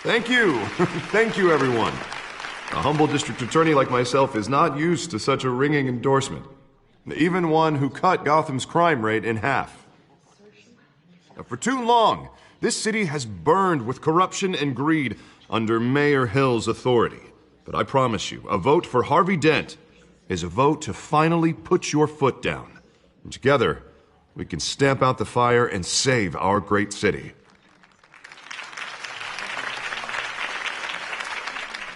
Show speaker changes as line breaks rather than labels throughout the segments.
Thank you. Thank you, everyone. A humble district attorney like myself is not used to such a ringing endorsement. Even one who cut Gotham's crime rate in half. For too long, this city has burned with corruption and greed under Mayor Hill's authority. But I promise you, a vote for Harvey Dent is a vote to finally put your foot down. And together, we can stamp out the fire and save our great city.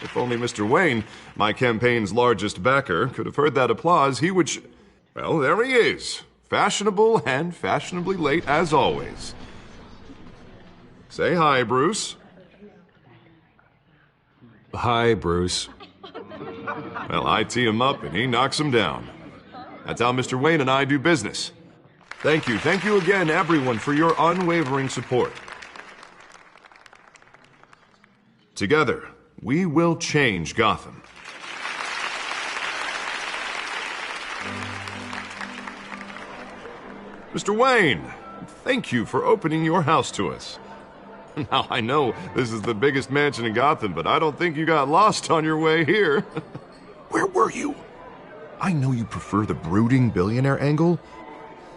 If only Mr. Wayne, my campaign's largest backer, could have heard that applause, he would... Well, there he is. Fashionable and fashionably late as always. Say hi, Bruce.
Hi, Bruce.
Well, I tee him up and he knocks him down. That's how Mr. Wayne and I do business. Thank you. Thank you again, everyone, for your unwavering support. Together, we will change Gotham. Mr. Wayne, thank you for opening your house to us. Now, I know this is the biggest mansion in Gotham, but I don't think you got lost on your way here. Where were you? I know you prefer the brooding billionaire angle.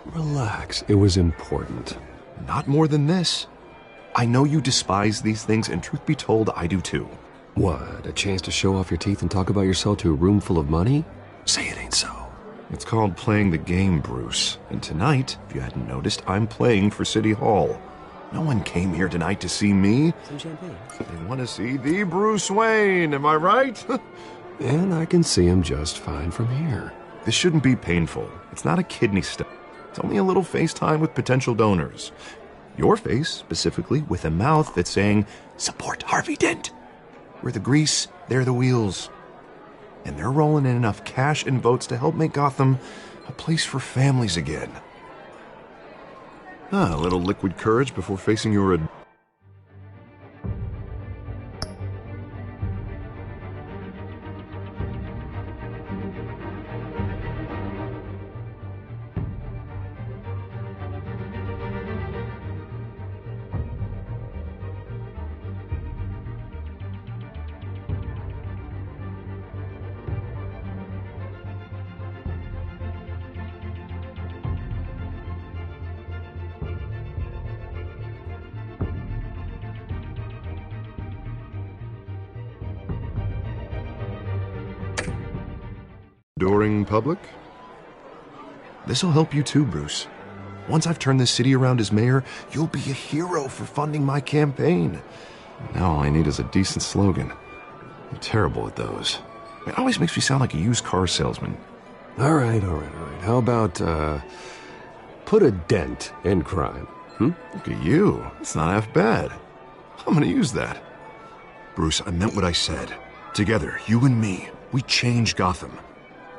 Relax, it was important.
Not more than this. I know you despise these things, and truth be told, I do too.
What, a chance to show off your teeth and talk about yourself to a room full of money? Say it ain't so.
It's called playing the game, Bruce. And tonight, if you hadn't noticed, I'm playing for City Hall. No one came here tonight to see me.
Some champagne.
They want to see the Bruce Wayne, am I right?
And I can see him just fine from here.
This shouldn't be painful. It's not a kidney stone. It's only a little FaceTime with potential donors. Your face, specifically, with a mouth that's saying, support Harvey Dent. We're the grease, they're the wheels. And they're rolling in enough cash and votes to help make Gotham a place for families again. A little liquid courage before facing your... Adoring public? This'll help you too, Bruce. Once I've turned this city around as mayor, you'll be a hero for funding my campaign. Now all I need is a decent slogan. I'm terrible at those. It always makes me sound like a used car salesman.
All right. How about, put a dent in crime,
Look at you. It's not half bad. I'm gonna use that. Bruce, I meant what I said. Together, you and me, we change Gotham.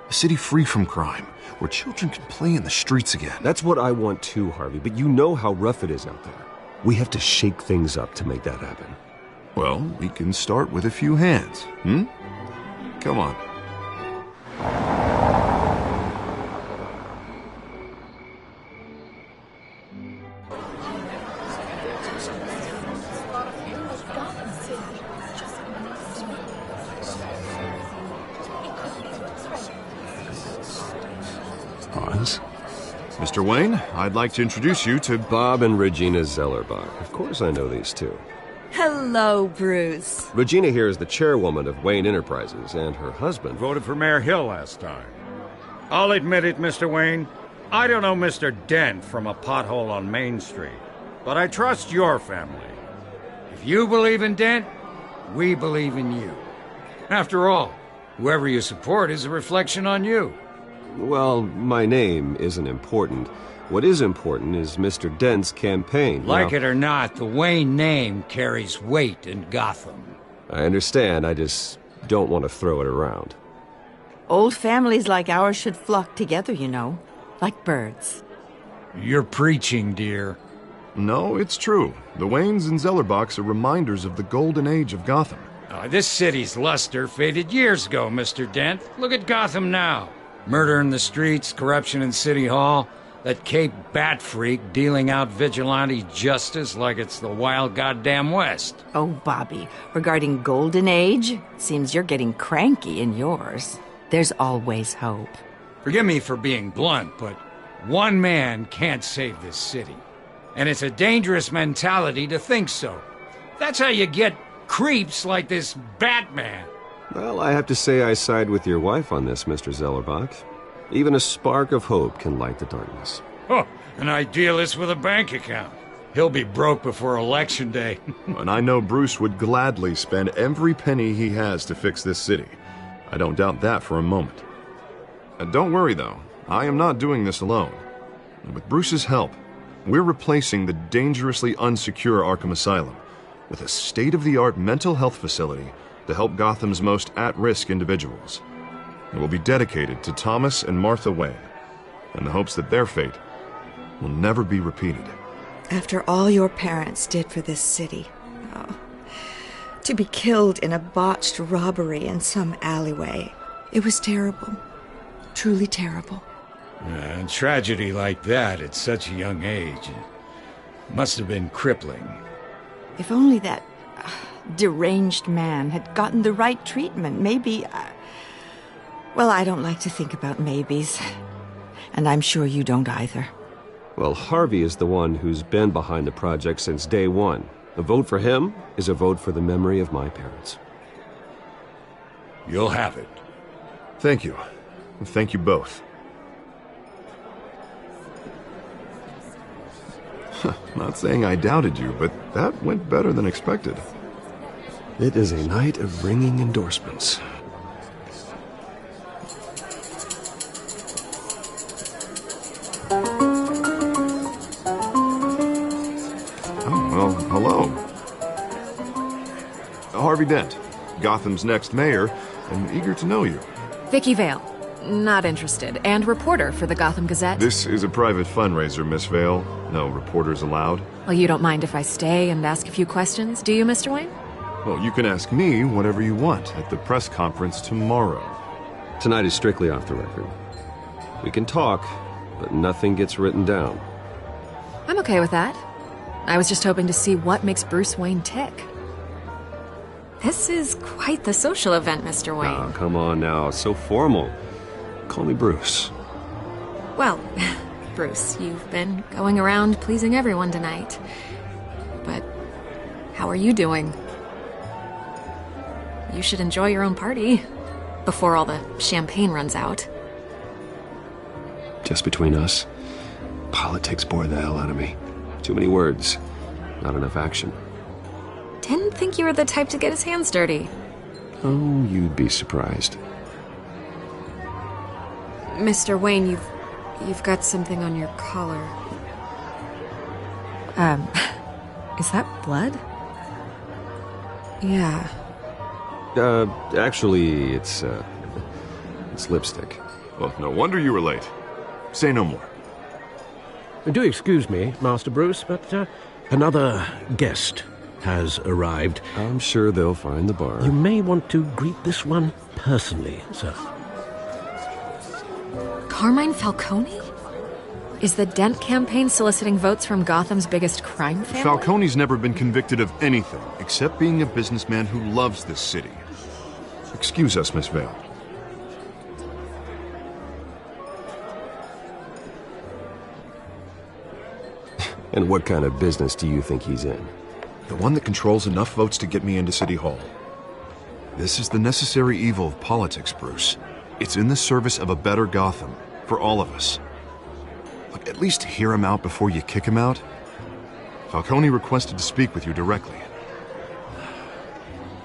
A city free from crime, where children can play in the streets again.
That's what I want too, Harvey, but you know how rough it is out there. We have to shake things up to make that happen.
Well, we can start with a few hands, Come on. Mr. Wayne, I'd like to introduce you to...
Bob and Regina Zellerbach. Of course I know these two.
Hello, Bruce.
Regina here is the chairwoman of Wayne Enterprises, and her husband...
voted for Mayor Hill last time. I'll admit it, Mr. Wayne. I don't know Mr. Dent from a pothole on Main Street, but I trust your family. If you believe in Dent, we believe in you. After all, whoever you support is a reflection on you.
Well, my name isn't important. What is important is Mr. Dent's campaign.
Like it or not, the Wayne name carries weight in Gotham.
I understand, I just don't want to throw it around.
Old families like ours should flock together, you know, like birds.
You're preaching, dear.
No, it's true. The Waynes and Zellerbachs are reminders of the golden age of Gotham.
This city's luster faded years ago, Mr. Dent. Look at Gotham now. Murder in the streets, corruption in City Hall. That Cape Bat freak dealing out vigilante justice like it's the wild goddamn West.
Oh, Bobby, regarding Golden Age, seems you're getting cranky in yours. There's always hope.
Forgive me for being blunt, but one man can't save this city. And it's a dangerous mentality to think so. That's how you get creeps like this Batman.
Well, I have to say I side with your wife on this, Mr. Zellerbach. Even a spark of hope can light the darkness.
Oh, an idealist with a bank account. He'll be broke before Election Day.
And I know Bruce would gladly spend every penny he has to fix this city. I don't doubt that for a moment. And don't worry, though. I am not doing this alone. And with Bruce's help, we're replacing the dangerously unsecure Arkham Asylum with a state-of-the-art mental health facility to help Gotham's most at-risk individuals. It will be dedicated to Thomas and Martha Wayne, in the hopes that their fate will never be repeated.
After all your parents did for this city, oh, to be killed in a botched robbery in some alleyway, it was terrible. Truly terrible.
A tragedy like that at such a young age must have been crippling.
If only that deranged man had gotten the right treatment, maybe... Well, I don't like to think about maybes. And I'm sure you don't either.
Well, Harvey is the one who's been behind the project since day one. A vote for him is a vote for the memory of my parents.
You'll have it.
Thank you. Thank you both. Not saying I doubted you, but that went better than expected.
It is a night of ringing endorsements.
Oh, well, hello. Harvey Dent, Gotham's next mayor, and eager to know you.
Vicky Vale. Not interested. And reporter for the Gotham Gazette.
This is a private fundraiser, Miss Vale. No reporters allowed.
Well, you don't mind if I stay and ask a few questions, do you, Mr. Wayne?
Well, you can ask me whatever you want at the press conference tomorrow.
Tonight is strictly off the record. We can talk, but nothing gets written down.
I'm okay with that. I was just hoping to see what makes Bruce Wayne tick. This is quite the social event, Mr. Wayne.
Oh, come on now. It's so formal. Call me Bruce.
Well, Bruce, you've been going around pleasing everyone tonight. But how are you doing? You should enjoy your own party before all the champagne runs out.
Just between us, politics bore the hell out of me. Too many words, not enough action.
Didn't think you were the type to get his hands dirty.
Oh, you'd be surprised.
Mr. Wayne, you've got something on your collar. Is that blood? Yeah.
Actually, it's lipstick.
Well, no wonder you were late. Say no more.
Do excuse me, Master Bruce, but another guest has arrived.
I'm sure they'll find the bar.
You may want to greet this one personally, sir.
Carmine Falcone? Is the Dent campaign soliciting votes from Gotham's biggest crime family?
Falcone's never been convicted of anything except being a businessman who loves this city. Excuse us, Miss Vale.
And what kind of business do you think he's in?
The one that controls enough votes to get me into City Hall. This is the necessary evil of politics, Bruce. It's in the service of a better Gotham, for all of us. Look, at least hear him out before you kick him out. Falcone requested to speak with you directly.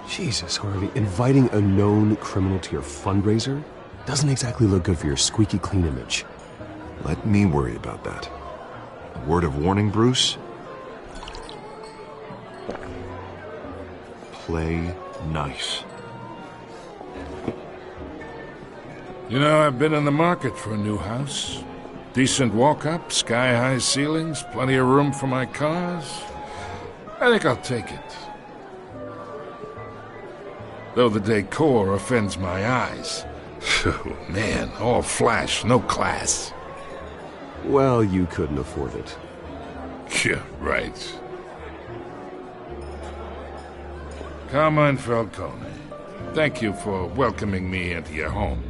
Jesus, Harvey, inviting a known criminal to your fundraiser doesn't exactly look good for your squeaky clean image.
Let me worry about that. A word of warning, Bruce? Play nice.
You know, I've been in the market for a new house. Decent walk-up, sky-high ceilings, plenty of room for my cars. I think I'll take it. Though the decor offends my eyes. Oh, man, all flash, no class.
Well, you couldn't afford it.
Yeah, right. Carmine Falcone, thank you for welcoming me into your home.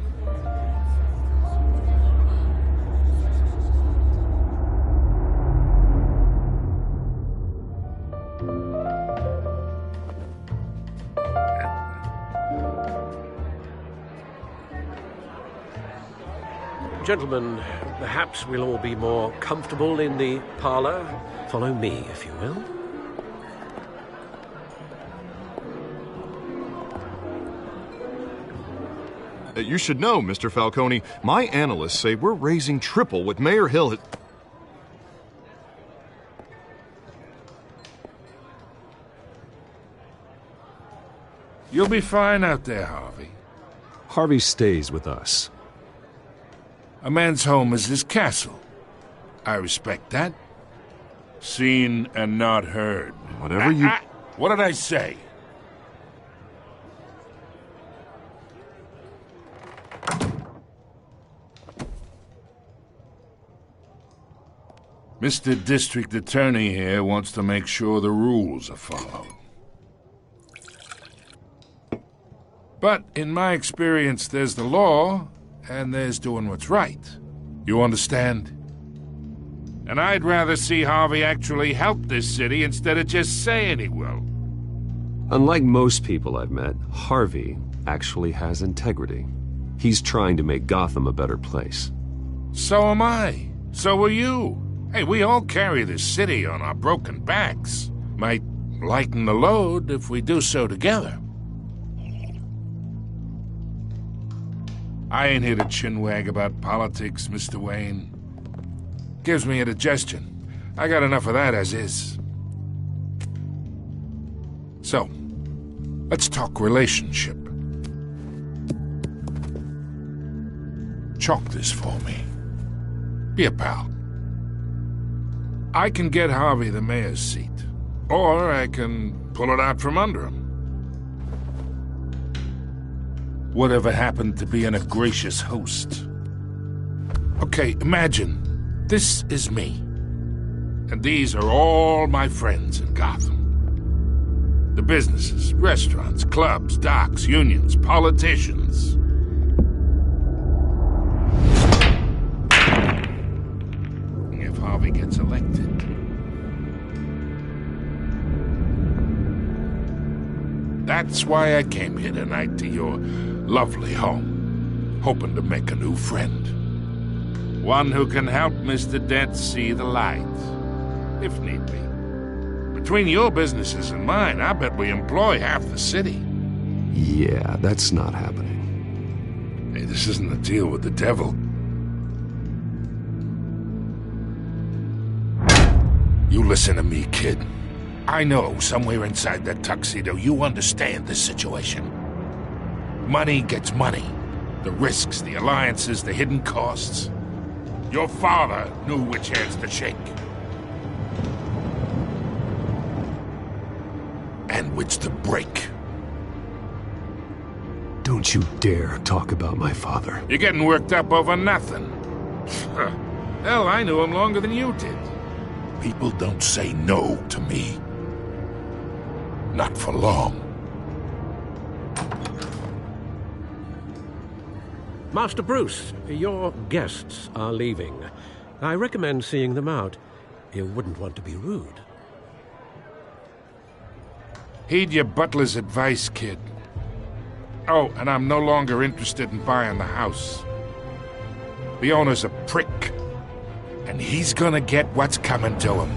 Gentlemen, perhaps we'll all be more comfortable in the parlor. Follow me, if you will.
You should know, Mr. Falcone, my analysts say we're raising triple what Mayor Hill had...
You'll be fine out there, Harvey.
Harvey stays with us.
A man's home is his castle. I respect that. Seen and not heard.
Whatever you...
What did I say? Mr. District Attorney here wants to make sure the rules are followed. But in my experience, there's the law, and there's doing what's right. You understand? And I'd rather see Harvey actually help this city instead of just saying he will.
Unlike most people I've met, Harvey actually has integrity. He's trying to make Gotham a better place.
So am I. So are you. Hey, we all carry this city on our broken backs. Might lighten the load if we do so together. I ain't here to chinwag about politics, Mr. Wayne. Gives me indigestion. I got enough of that as is. So, let's talk relationship. Chalk this for me. Be a pal. I can get Harvey the mayor's seat, or I can pull it out from under him. Whatever happened to being a gracious host? Okay, imagine, this is me. And these are all my friends in Gotham. The businesses, restaurants, clubs, docks, unions, politicians. If Harvey gets elected. That's why I came here tonight to your lovely home, hoping to make a new friend. One who can help Mr. Dent see the light, if need be. Between your businesses and mine, I bet we employ half the city.
Yeah, that's not happening.
Hey, this isn't a deal with the devil. You listen to me, kid. I know somewhere inside that tuxedo you understand this situation. Money gets money. The risks, the alliances, the hidden costs. Your father knew which hands to shake. And which to break.
Don't you dare talk about my father.
You're getting worked up over nothing. Hell, I knew him longer than you did. People don't say no to me. Not for long.
Master Bruce, your guests are leaving. I recommend seeing them out. You wouldn't want to be rude.
Heed your butler's advice, kid. Oh, and I'm no longer interested in buying the house. The owner's a prick. And he's gonna get what's coming to him.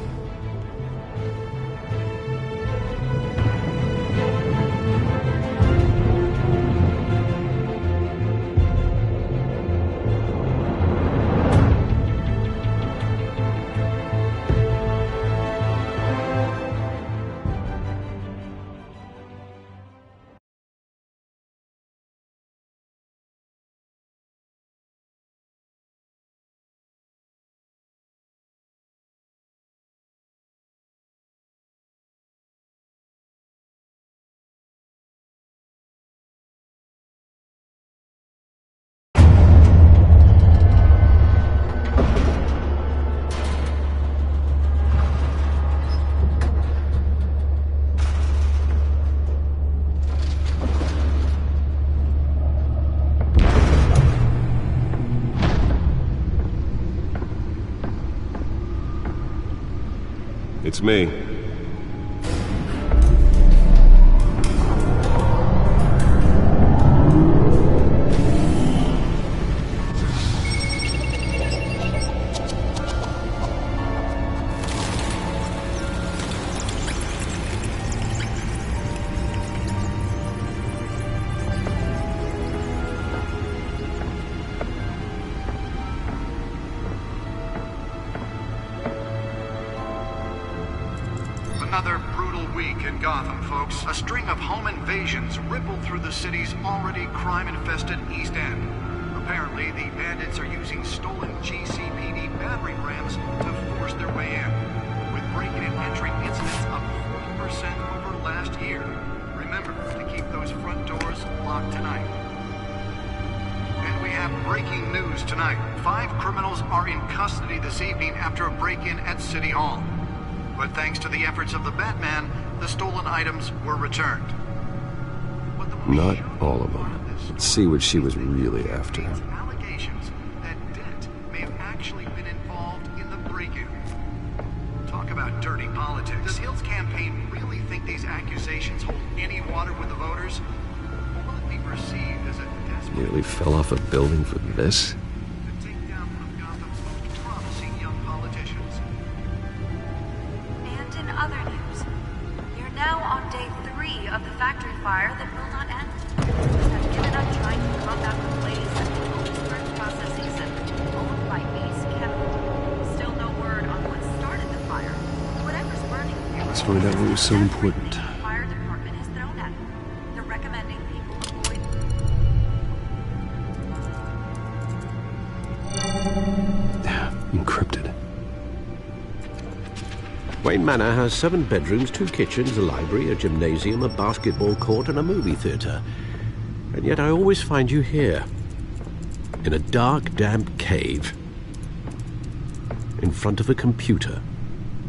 It's me.
Another brutal week in Gotham, folks. A string of home invasions rippled through the city's already crime-infested East End. Apparently, the bandits are using stolen GCPD battering rams to force their way in, with break-in and entry incidents up 40% over last year. Remember to keep those front doors locked tonight. And we have breaking news tonight. 5 criminals are in custody this evening after a break-in at City Hall. But thanks to the efforts of the Batman, the stolen items were returned.
Not all of them. Let's see what she was really after.
Allegations that Dent may have actually been involved in the break-in. Talk about dirty politics. Does Hill's campaign really think these accusations hold any water with the voters? Or will it be perceived as a desperate...
Nearly fell off a building for this?
to take down one of Gotham's most promising young politicians?
And in other news, you're now on day 3 of the factory fire that will not end. Have given up trying to combat the blaze at the Otisburg Processing Center, owned by Ace Chemical. Still no word on what started the fire. Whatever's burning here,
Let's find out what was so important.
the fire department has thrown at them. They're recommending people avoid...
Encrypted.
Wayne Manor has 7 bedrooms, 2 kitchens, a library, a gymnasium, a basketball court, and a movie theater. And yet I always find you here, in a dark, damp cave, in front of a computer.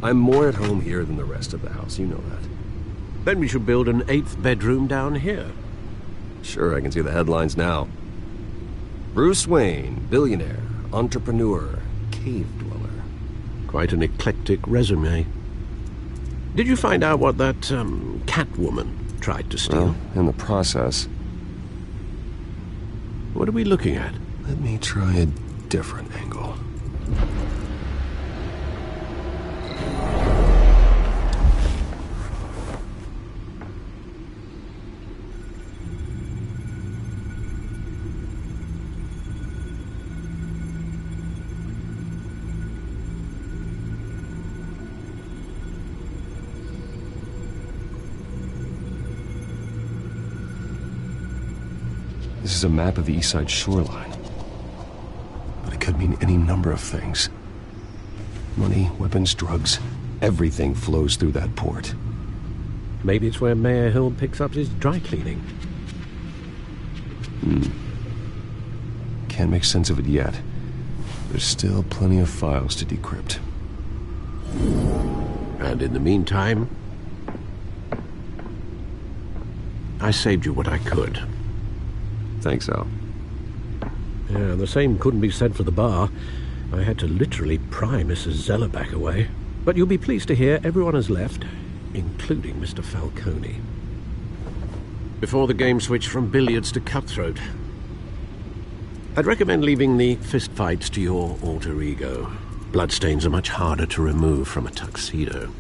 I'm more at home here than the rest of the house, you know that.
Then we should build an 8th bedroom down here.
Sure, I can see the headlines now. Bruce Wayne, billionaire, entrepreneur, cave dweller.
Quite an eclectic resume. Did you find out what that, Catwoman tried to steal?
Well, in the process.
What are we looking at?
Let me try a different angle. This is a map of the East Side shoreline. But it could mean any number of things. Money, weapons, drugs, everything flows through that port.
Maybe it's where Mayor Hill picks up his dry cleaning.
Can't make sense of it yet. There's still plenty of files to decrypt.
And in the meantime, I saved you what I could.
Thanks, Al.
Yeah, the same couldn't be said for the bar. I had to literally pry Mrs. Zellerback away. But you'll be pleased to hear everyone has left, including Mr. Falcone. Before the game switched from billiards to cutthroat. I'd recommend leaving the fistfights to your alter ego. Bloodstains are much harder to remove from a tuxedo.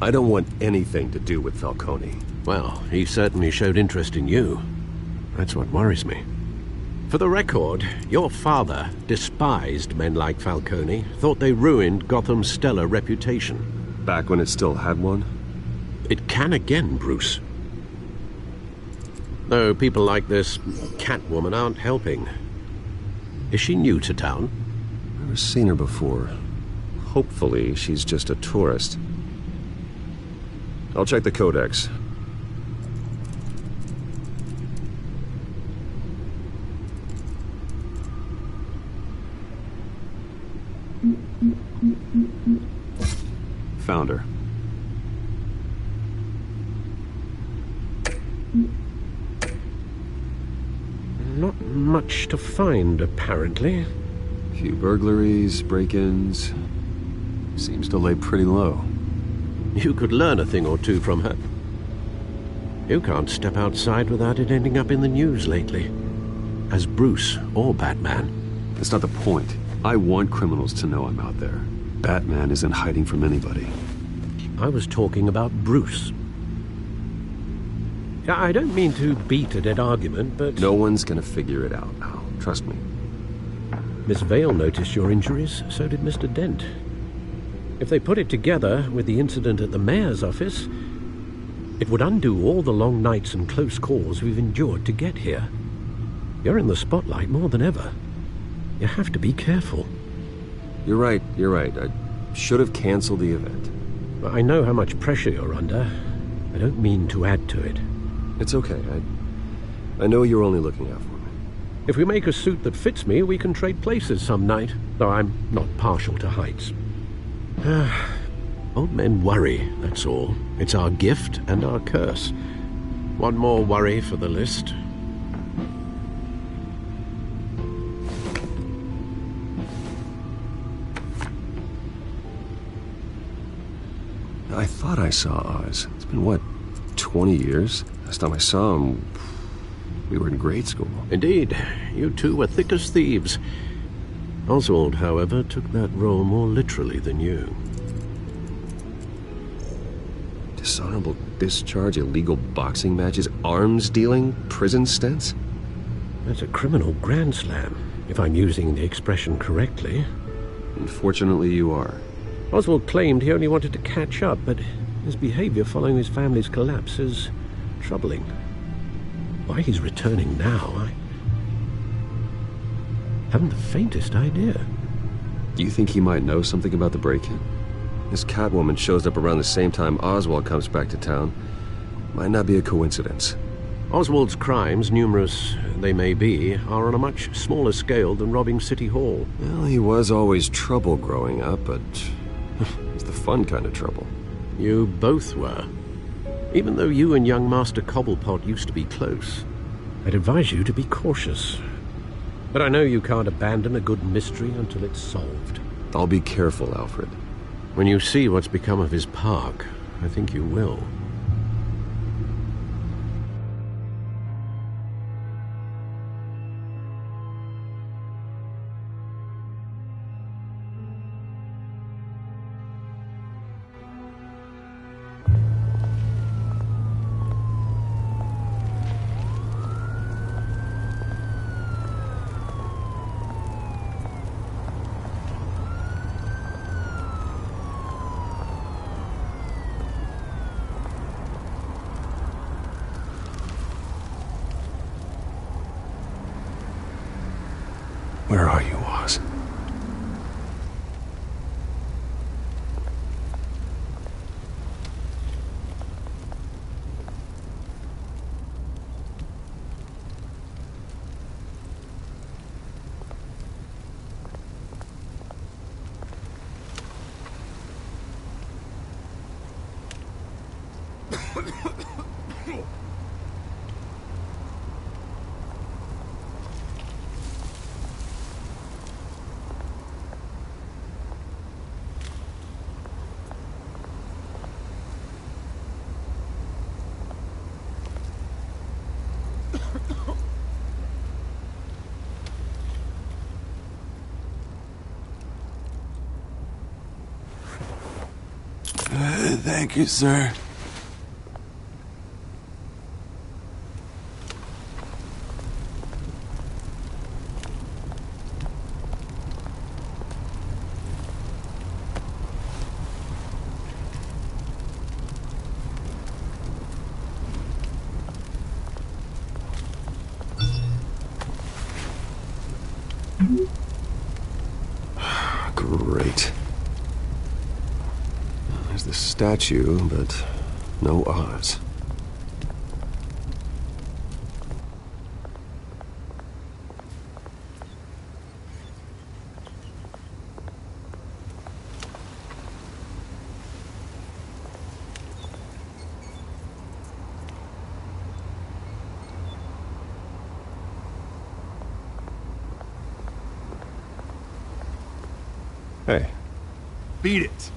I don't want anything to do with Falcone.
Well, he certainly showed interest in you. That's what worries me. For the record, your father despised men like Falcone, thought they ruined Gotham's stellar reputation.
Back when it still had one?
It can again, Bruce. Though people like this Catwoman aren't helping. Is she new to town?
Never seen her before. Hopefully, she's just a tourist. I'll check the codex. Found her.
Not much to find, apparently.
Few burglaries, break-ins. Seems to lay pretty low.
You could learn a thing or two from her. You can't step outside without it ending up in the news lately. As Bruce or Batman.
That's not the point. I want criminals to know I'm out there. Batman isn't hiding from anybody.
I was talking about Bruce. I don't mean to beat a dead argument, but...
No one's gonna figure it out now. Trust me.
Miss Vale noticed your injuries, so did Mr. Dent. If they put it together with the incident at the mayor's office, it would undo all the long nights and close calls we've endured to get here. You're in the spotlight more than ever. You have to be careful.
You're right. I should have canceled the event.
I know how much pressure you're under. I don't mean to add to it.
It's okay. I know you're only looking out for me.
If we make a suit that fits me, we can trade places some night, though I'm not partial to heights. Old men worry, that's all. It's our gift and our curse. One more worry for the list.
I thought I saw Oz. It's been, what, 20 years? Last time I saw him, we were in grade school.
Indeed. You two were thick as thieves. Oswald, however, took that role more literally than you.
Dishonorable discharge, illegal boxing matches, arms dealing, prison stints?
That's a criminal grand slam, if I'm using the expression correctly.
Unfortunately, you are.
Oswald claimed he only wanted to catch up, but his behavior following his family's collapse is troubling. Why he's returning now, I haven't the faintest idea.
Do you think he might know something about the break-in? This Catwoman shows up around the same time Oswald comes back to town. Might not be a coincidence.
Oswald's crimes, numerous they may be, are on a much smaller scale than robbing City Hall.
Well, he was always trouble growing up, but it's the fun kind of trouble.
You both were. Even though you and young Master Cobblepot used to be close, I'd advise you to be cautious. But I know you can't abandon a good mystery until it's solved.
I'll be careful, Alfred.
When you see what's become of his park, I think you will.
Where are you, Oz?
Thank you, sir.
Great. There's the statue, but no Oz. Hey.
Beat it.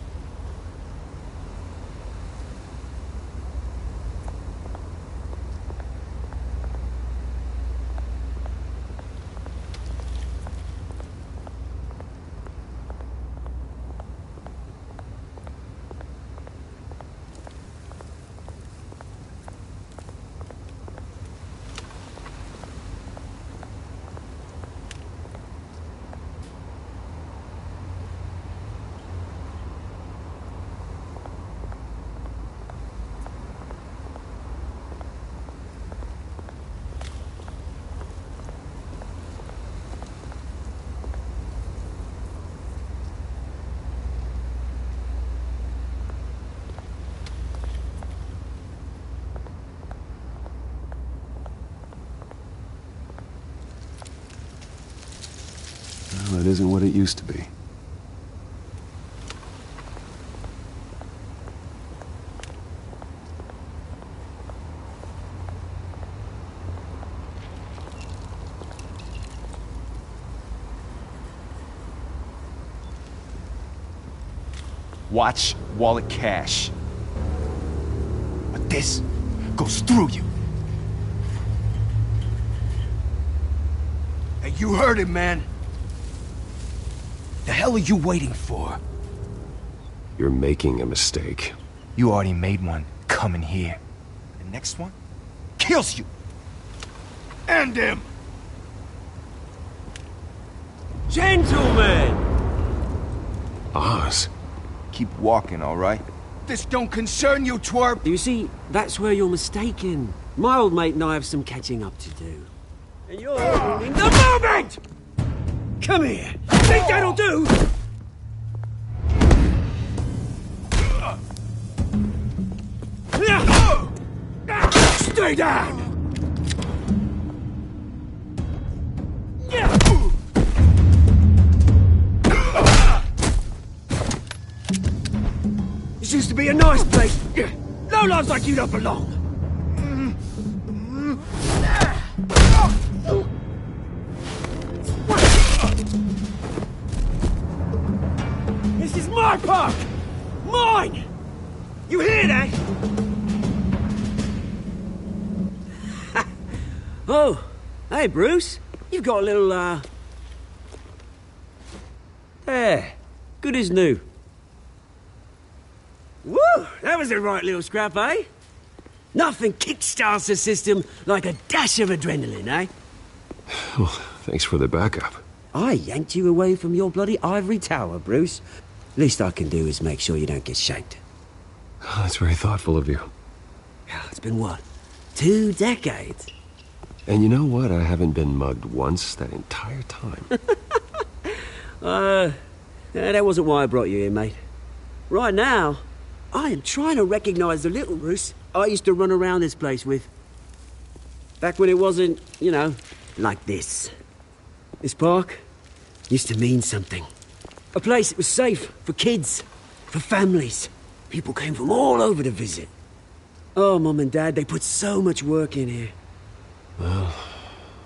isn't what it used to be.
Watch wallet cash. But this goes through you. Hey, you heard him, man. The hell are you waiting for?
You're making a mistake.
You already made one coming here. The next one kills you. And him.
Gentlemen!
Oz.
Keep walking, all right? This don't concern you, twerp!
You see, that's where you're mistaken. My old mate and I have some catching up to do. And you're ruining the moment! Come here! Think that'll do? Stay down! This used to be a nice place. No lives like you don't belong. This is my park! Mine! You hear that? Oh, hey Bruce. You've got a little, There. Good as new. Woo! That was a right little scrap, eh? Nothing kickstarts the system like a dash of adrenaline, eh?
Well, thanks for the backup.
I yanked you away from your bloody ivory tower, Bruce. Least I can do is make sure you don't get shanked.
Oh, that's very thoughtful of you.
Yeah, it's been what? 2 decades?
And you know what? I haven't been mugged once that entire time.
That wasn't why I brought you here, mate. Right now, I am trying to recognize the little Bruce I used to run around this place with. Back when it wasn't, you know, like this. This park used to mean something. A place that was safe for kids, for families. People came from all over to visit. Oh, Mum and Dad, they put so much work in here.
Well,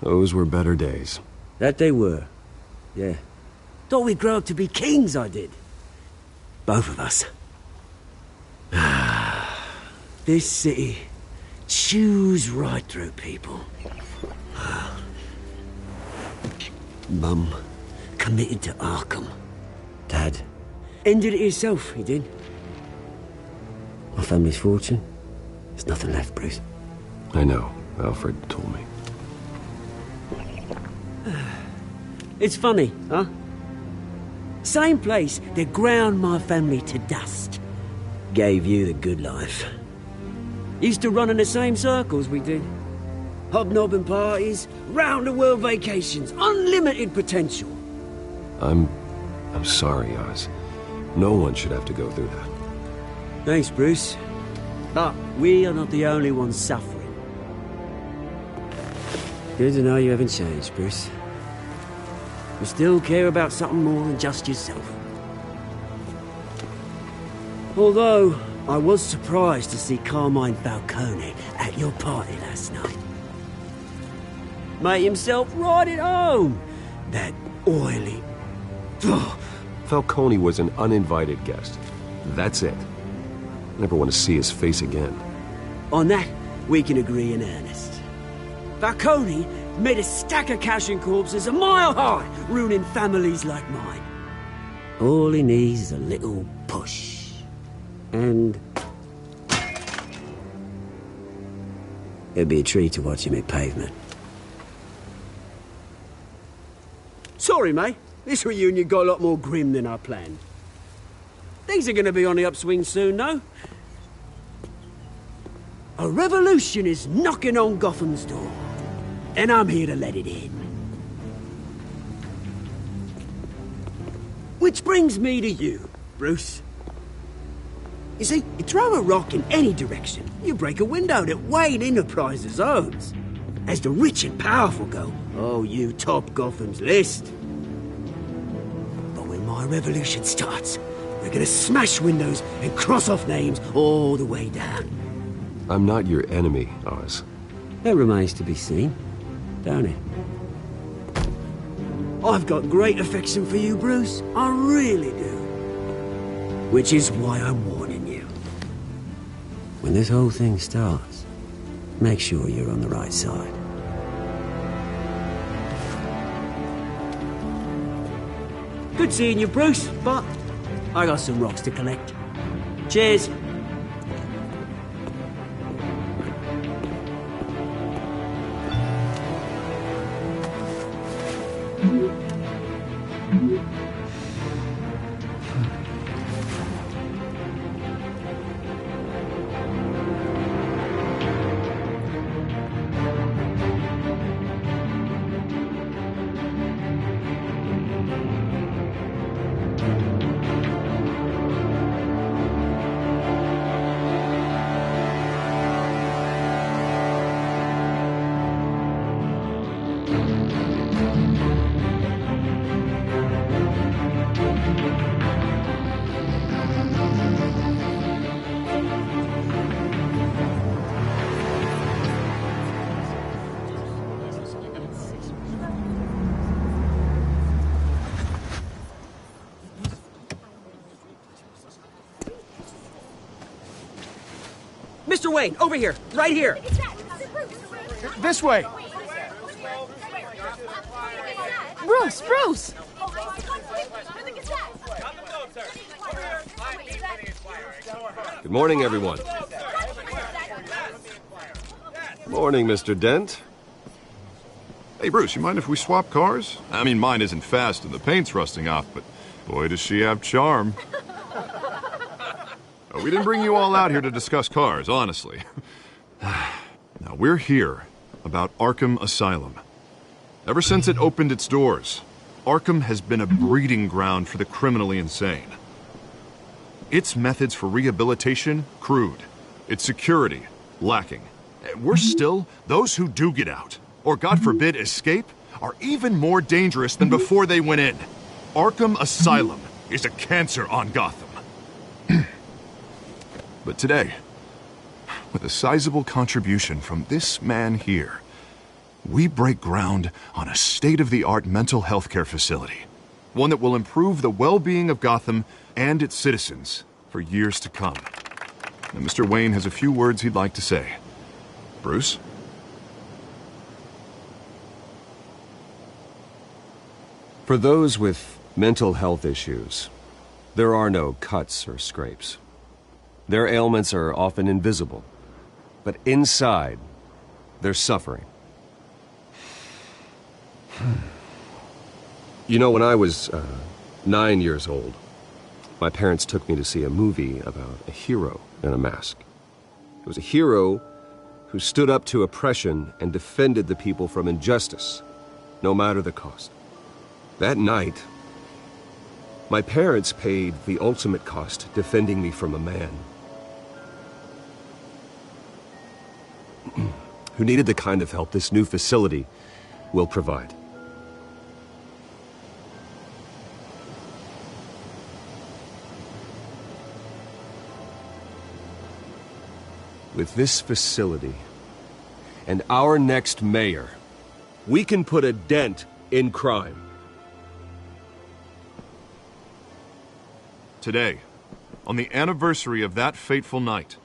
those were better days.
That they were. Yeah. Thought we'd grow up to be kings, I did. Both of us. This city chews right through people. Mum committed to Arkham. Dad ended it himself, he did. My family's fortune, there's nothing left, Bruce.
I know. Alfred told me.
It's funny, huh? Same place that ground my family to dust. Gave you the good life. Used to run in the same circles we did. Hobnobbing parties, round-the-world vacations, unlimited potential.
I'm sorry, Oz. No one should have to go through that.
Thanks, Bruce. But we are not the only ones suffering. Good to know you haven't changed, Bruce. You still care about something more than just yourself. Although, I was surprised to see Carmine Falcone at your party last night. Made himself right at home. That oily...
Falcone was an uninvited guest. That's it. Never want to see his face again.
On that, we can agree in earnest. Falcone made a stack of cash and corpses a mile high, ruining families like mine. All he needs is a little push. And... it'd be a treat to watch him hit pavement. Sorry, mate. This reunion got a lot more grim than I planned. Things are gonna be on the upswing soon, though. A revolution is knocking on Gotham's door. And I'm here to let it in. Which brings me to you, Bruce. You see, you throw a rock in any direction, you break a window that Wayne Enterprises owns. As the rich and powerful go, oh, you top Gotham's list. our revolution starts. We're gonna smash windows and cross off names all the way down.
I'm not your enemy, Oz.
That remains to be seen, don't it? I've got great affection for you, Bruce. I really do. Which is why I'm warning you. When this whole thing starts, make sure you're on the right side. Good seeing you, Bruce, but I got some rocks to collect. Cheers. Mr. Wayne, over here, right here.
This way.
Bruce!
Good morning, everyone. Morning, Mr. Dent.
Hey, Bruce, you mind if we swap cars? I mean, mine isn't fast and the paint's rusting off, but boy, does she have charm. We didn't bring you all out here to discuss cars, honestly. Now, we're here about Arkham Asylum. Ever since it opened its doors, Arkham has been a breeding ground for the criminally insane. Its methods for rehabilitation, crude. Its security, lacking. Worse still, those who do get out, or God forbid escape, are even more dangerous than before they went in. Arkham Asylum is a cancer on Gotham. But today, with a sizable contribution from this man here, we break ground on a state-of-the-art mental health care facility. One that will improve the well-being of Gotham and its citizens for years to come. And Mr. Wayne has a few words he'd like to say. Bruce?
For those with mental health issues, there are no cuts or scrapes. Their ailments are often invisible, but inside, they're suffering. You know, when I was 9 years old, my parents took me to see a movie about a hero in a mask. It was a hero who stood up to oppression and defended the people from injustice, no matter the cost. That night, my parents paid the ultimate cost defending me from a man who needed the kind of help this new facility will provide. With this facility and our next mayor, we can put a dent in crime.
Today, on the anniversary of that fateful night,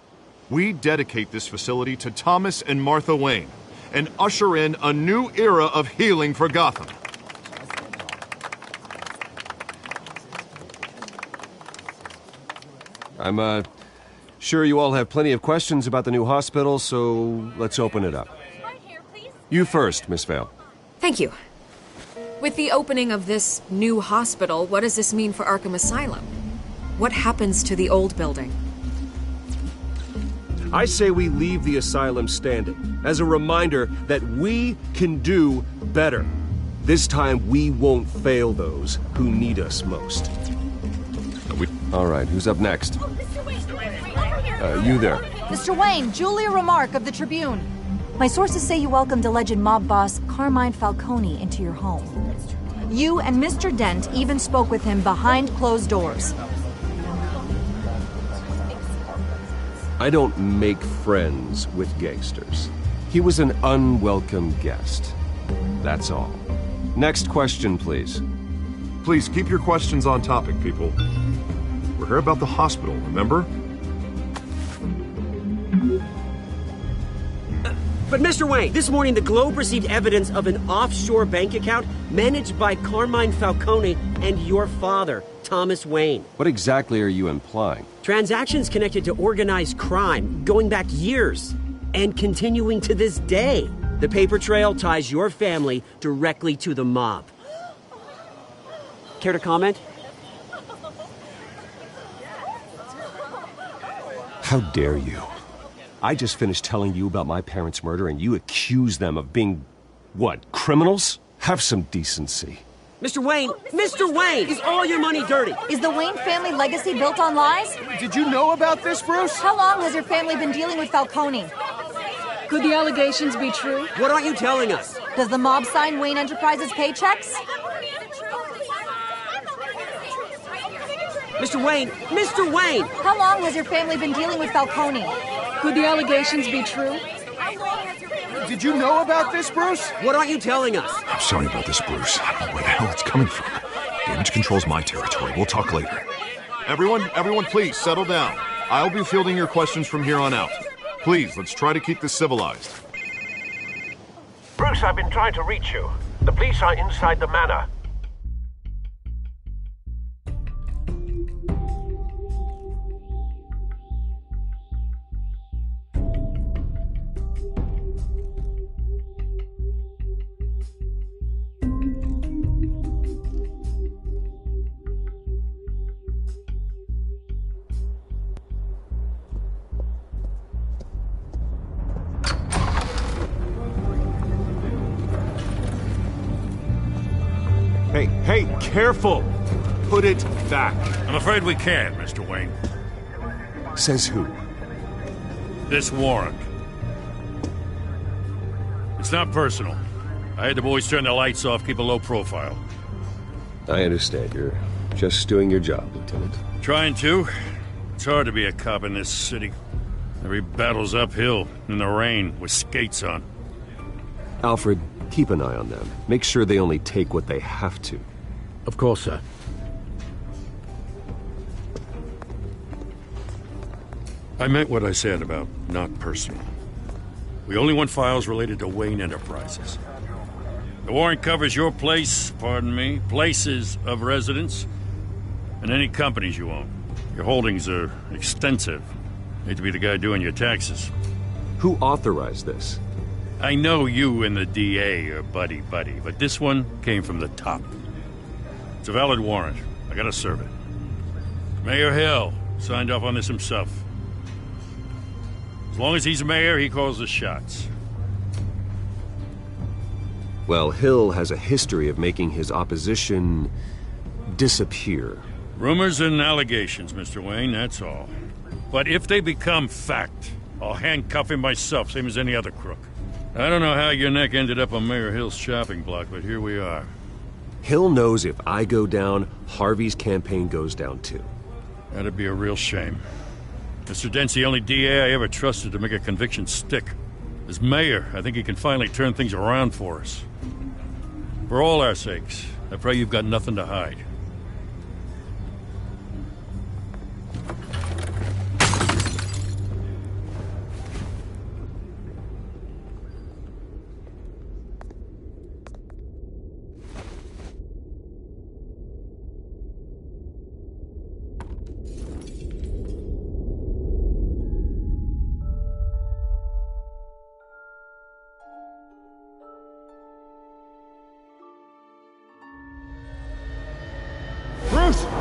we dedicate this facility to Thomas and Martha Wayne and usher in a new era of healing for Gotham.
I'm sure you all have plenty of questions about the new hospital, so let's open it up. You first, Miss Vale.
Thank you. With the opening of this new hospital, what does this mean for Arkham Asylum? What happens to the old building?
I say we leave the asylum standing as a reminder that we can do better. This time we won't fail those who need us most. All right, who's up next? You there.
Mr. Wayne, Julia Remark of the Tribune. My sources say you welcomed alleged mob boss Carmine Falcone into your home. You and Mr. Dent even spoke with him behind closed doors.
I don't make friends with gangsters. He was an unwelcome guest. That's all. Next question, please.
Please keep your questions on topic, people. We're here about the hospital, remember?
But Mr. Wayne, this morning the Globe received evidence of an offshore bank account managed by Carmine Falcone and your father, Thomas Wayne.
What exactly are you implying?
Transactions connected to organized crime going back years and continuing to this day. The paper trail ties your family directly to the mob. Care to comment?
How dare you? I just finished telling you about my parents' murder and you accuse them of being, what, criminals? Have some decency.
Mr. Wayne, Mr. Wayne, is all your money dirty?
Is the Wayne family legacy built on lies?
Did you know about this, Bruce?
How long has your family been dealing with Falcone?
Could the allegations be true?
What aren't you telling us?
Does the mob sign Wayne Enterprises paychecks?
Mr. Wayne, Mr. Wayne!
How long has your family been dealing with Falcone?
Could the allegations be true?
Did you know about this, Bruce?
What aren't you telling us?
I'm sorry about this, Bruce. I don't know where the hell it's coming from. Damage control's my territory. We'll talk later. Everyone, please, settle down. I'll be fielding your questions from here on out. Please, let's try to keep this civilized.
Bruce, I've been trying to reach you. The police are inside the manor.
Hey, careful! Put it back.
I'm afraid we can't, Mr. Wayne.
Says who?
This warrant. It's not personal. I had the boys turn the lights off, keep a low profile.
I understand. You're just doing your job, Lieutenant.
Trying to. It's hard to be a cop in this city. Every battle's uphill, in the rain, with skates on.
Alfred, keep an eye on them. Make sure they only take what they have to.
Of course, sir.
I meant what I said about not personal. We only want files related to Wayne Enterprises. The warrant covers your place, pardon me, places of residence, and any companies you own. Your holdings are extensive. Hate to be the guy doing your taxes.
Who authorized this?
I know you and the DA are buddy-buddy, but this one came from the top. It's a valid warrant. I gotta serve it. Mayor Hill signed off on this himself. As long as he's mayor, he calls the shots.
Well, Hill has a history of making his opposition disappear.
Rumors and allegations, Mr. Wayne, that's all. But if they become fact, I'll handcuff him myself, same as any other crook. I don't know how your neck ended up on Mayor Hill's shopping block, but here we are.
Hill knows if I go down, Harvey's campaign goes down too.
That'd be a real shame. Mr. Dent's the only DA I ever trusted to make a conviction stick. As mayor, I think he can finally turn things around for us. For all our sakes, I pray you've got nothing to hide.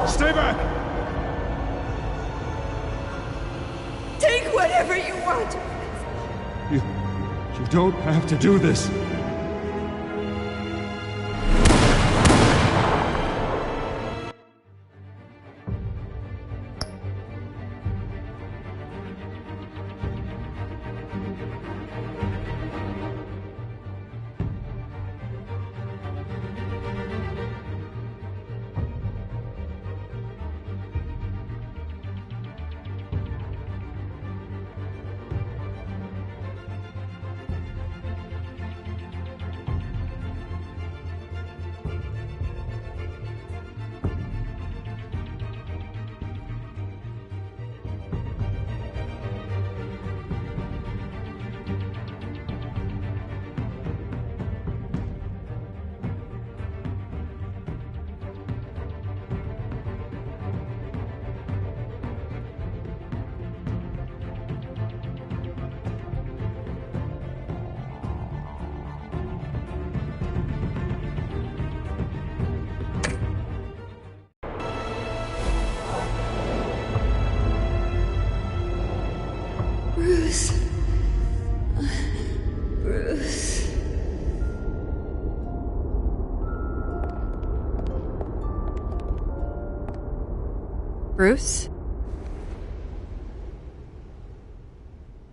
Stay back!
Take whatever you want.
You don't have to do this.
Bruce?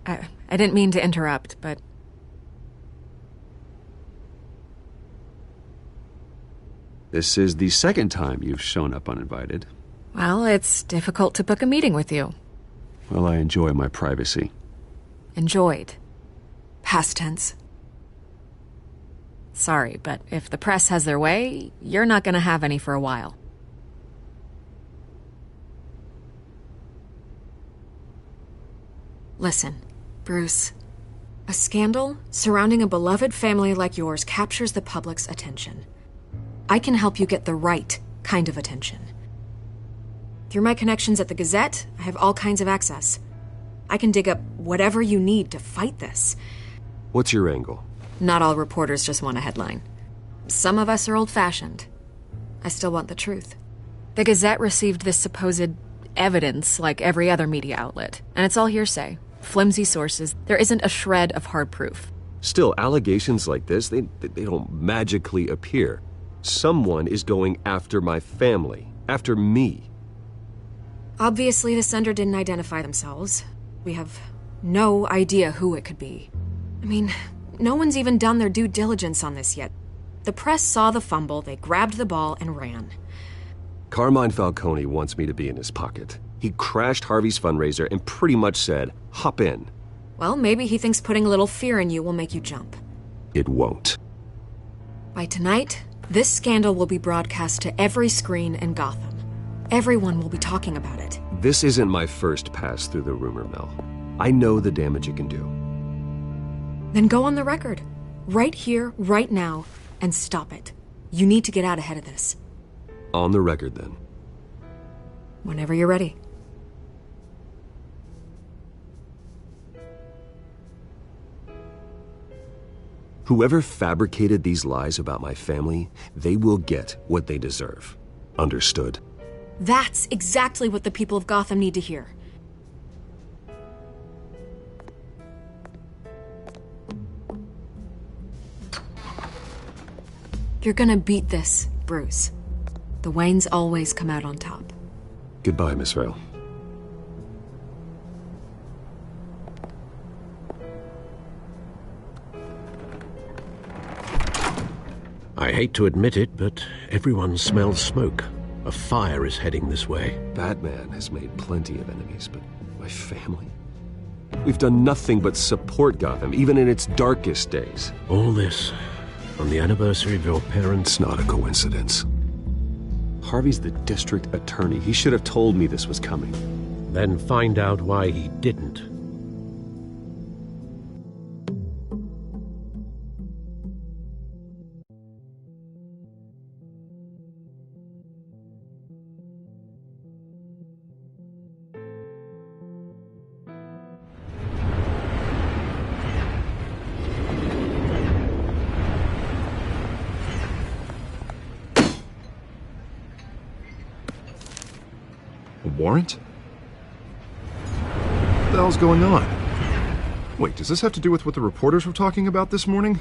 I didn't mean to interrupt, but...
This is the second time you've shown up uninvited.
Well, it's difficult to book a meeting with you.
Well, I enjoy my privacy.
Enjoyed. Past tense. Sorry, but if the press has their way, you're not gonna have any for a while. Listen, Bruce. A scandal surrounding a beloved family like yours captures the public's attention. I can help you get the right kind of attention. Through my connections at the Gazette, I have all kinds of access. I can dig up whatever you need to fight this.
What's your angle?
Not all reporters just want a headline. Some of us are old-fashioned. I still want the truth. The Gazette received this supposed evidence like every other media outlet, and it's all hearsay. Flimsy sources. There isn't a shred of hard proof.
Still, allegations like this, they don't magically appear. Someone is going after my family, after me.
Obviously, the sender didn't identify themselves. We have no idea who it could be. I mean, no one's even done their due diligence on this yet. The press saw the fumble, they grabbed the ball and ran.
Carmine Falcone wants me to be in his pocket. He crashed Harvey's fundraiser and pretty much said, hop in.
Well, maybe he thinks putting a little fear in you will make you jump.
It won't.
By tonight, this scandal will be broadcast to every screen in Gotham. Everyone will be talking about it.
This isn't my first pass through the rumor mill. I know the damage it can do.
Then go on the record. Right here, right now, and stop it. You need to get out ahead of this.
On the record, then.
Whenever you're ready.
Whoever fabricated these lies about my family, they will get what they deserve. Understood?
That's exactly what the people of Gotham need to hear. You're gonna beat this, Bruce. The Waynes always come out on top.
Goodbye, Miss Vale.
I hate to admit it, but everyone smells smoke. A fire is heading this way.
Batman has made plenty of enemies, but my family? We've done nothing but support Gotham, even in its darkest days.
All this on the anniversary of your parents'...
It's not a coincidence. Harvey's the district attorney. He should have told me this was coming.
Then find out why he didn't.
Warrant? What the hell's going on? Wait, does this have to do with what the reporters were talking about this morning?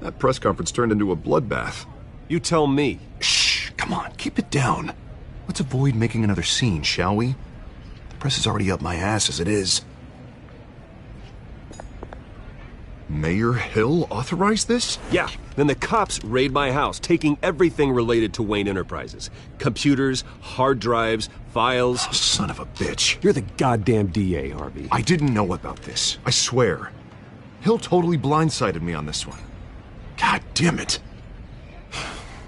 That press conference turned into a bloodbath.
You tell me.
Shh, come on, keep it down. Let's avoid making another scene, shall we? The press is already up my ass as it is. Mayor Hill authorized this?
Yeah, then the cops raid my house, taking everything related to Wayne Enterprises. Computers, hard drives, files.
Oh, son of a bitch.
You're the goddamn DA, Harvey.
I didn't know about this, I swear. Hill totally blindsided me on this one. God damn it.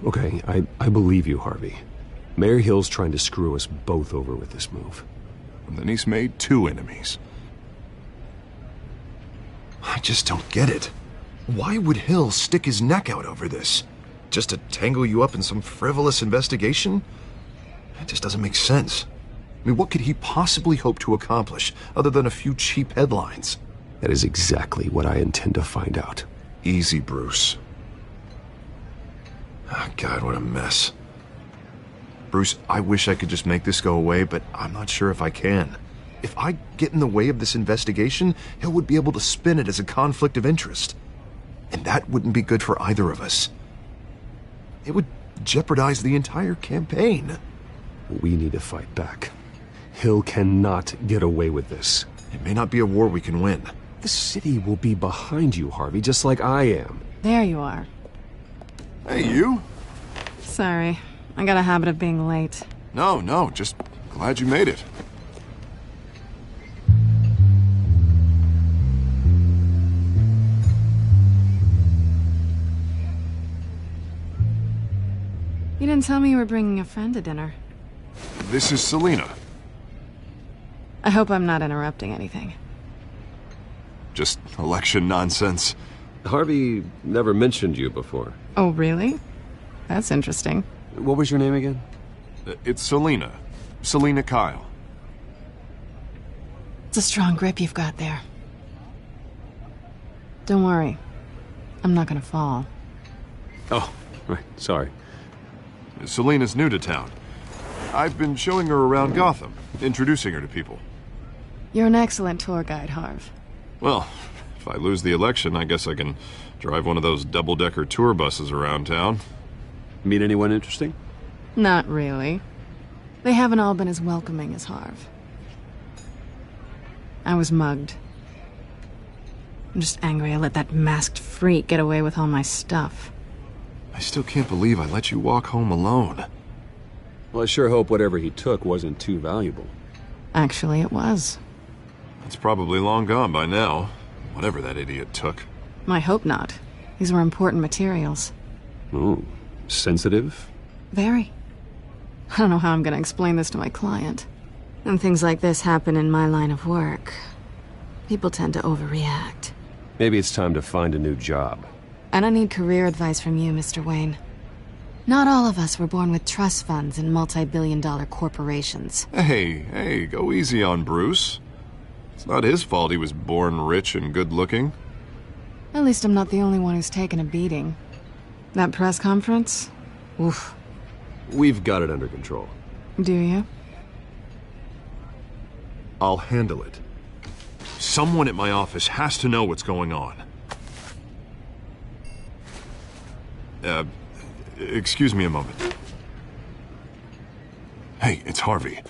Okay, I believe you, Harvey. Mayor Hill's trying to screw us both over with this move.
And then he's made two enemies. I just don't get it. Why would Hill stick his neck out over this? Just to tangle you up in some frivolous investigation? It just doesn't make sense. I mean, what could he possibly hope to accomplish other than a few cheap headlines?
That is exactly what I intend to find out.
Easy, Bruce. Oh, God, what a mess. Bruce, I wish I could just make this go away, but I'm not sure if I can. If I get in the way of this investigation, Hill would be able to spin it as a conflict of interest. And that wouldn't be good for either of us. It would jeopardize the entire campaign.
We need to fight back. Hill cannot get away with this.
It may not be a war we can win.
The city will be behind you, Harvey, just like I am.
There you are.
Hey, you?
Sorry. I got a habit of being late.
No, just glad you made it.
You didn't tell me you were bringing a friend to dinner.
This is Selina.
I hope I'm not interrupting anything.
Just election nonsense.
Harvey never mentioned you before.
Oh, really? That's interesting.
What was your name again?
It's Selina. Selina Kyle.
It's a strong grip you've got there. Don't worry. I'm not gonna fall.
Oh, right. Sorry.
Selina's new to town. I've been showing her around Gotham, introducing her to people.
You're an excellent tour guide, Harv.
Well, if I lose the election, I guess I can drive one of those double-decker tour buses around town.
Meet anyone interesting?
Not really. They haven't all been as welcoming as Harv. I was mugged. I'm just angry I let that masked freak get away with all my stuff.
I still can't believe I let you walk home alone.
Well, I sure hope whatever he took wasn't too valuable.
Actually, it was.
It's probably long gone by now, whatever that idiot took.
I hope not. These were important materials.
Ooh, sensitive?
Very. I don't know how I'm gonna explain this to my client. And things like this happen in my line of work. People tend to overreact.
Maybe it's time to find a new job.
And I need career advice from you, Mr. Wayne. Not all of us were born with trust funds and multi-billion-dollar corporations.
Hey, go easy on Bruce. It's not his fault he was born rich and good-looking.
At least I'm not the only one who's taken a beating. That press conference? Oof.
We've got it under control.
Do you?
I'll handle it. Someone at my office has to know what's going on. Excuse me a moment. Hey, it's Harvey.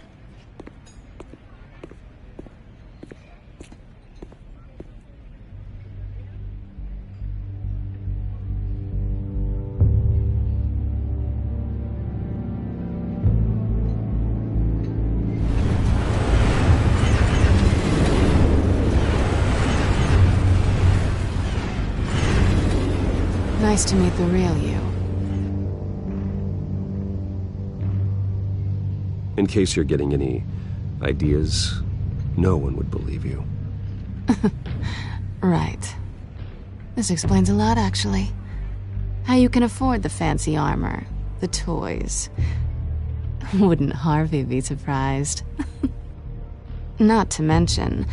Nice to meet the real you.
In case you're getting any ideas, no one would believe you.
Right. This explains a lot, actually. How you can afford the fancy armor, the toys. Wouldn't Harvey be surprised? Not to mention,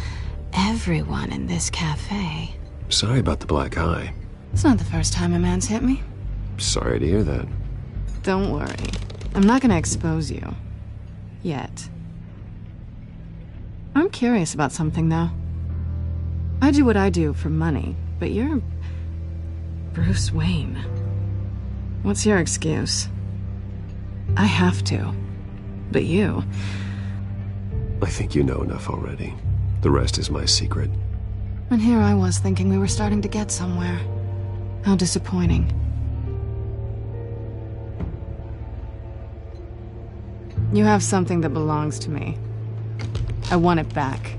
everyone in this cafe.
Sorry about the black eye.
It's not the first time a man's hit me.
Sorry to hear that.
Don't worry. I'm not gonna expose you. Yet. I'm curious about something, though. I do what I do for money, but you're... Bruce Wayne. What's your excuse? I have to. But you...
I think you know enough already. The rest is my secret.
And here I was thinking we were starting to get somewhere. How disappointing. You have something that belongs to me. I want it back.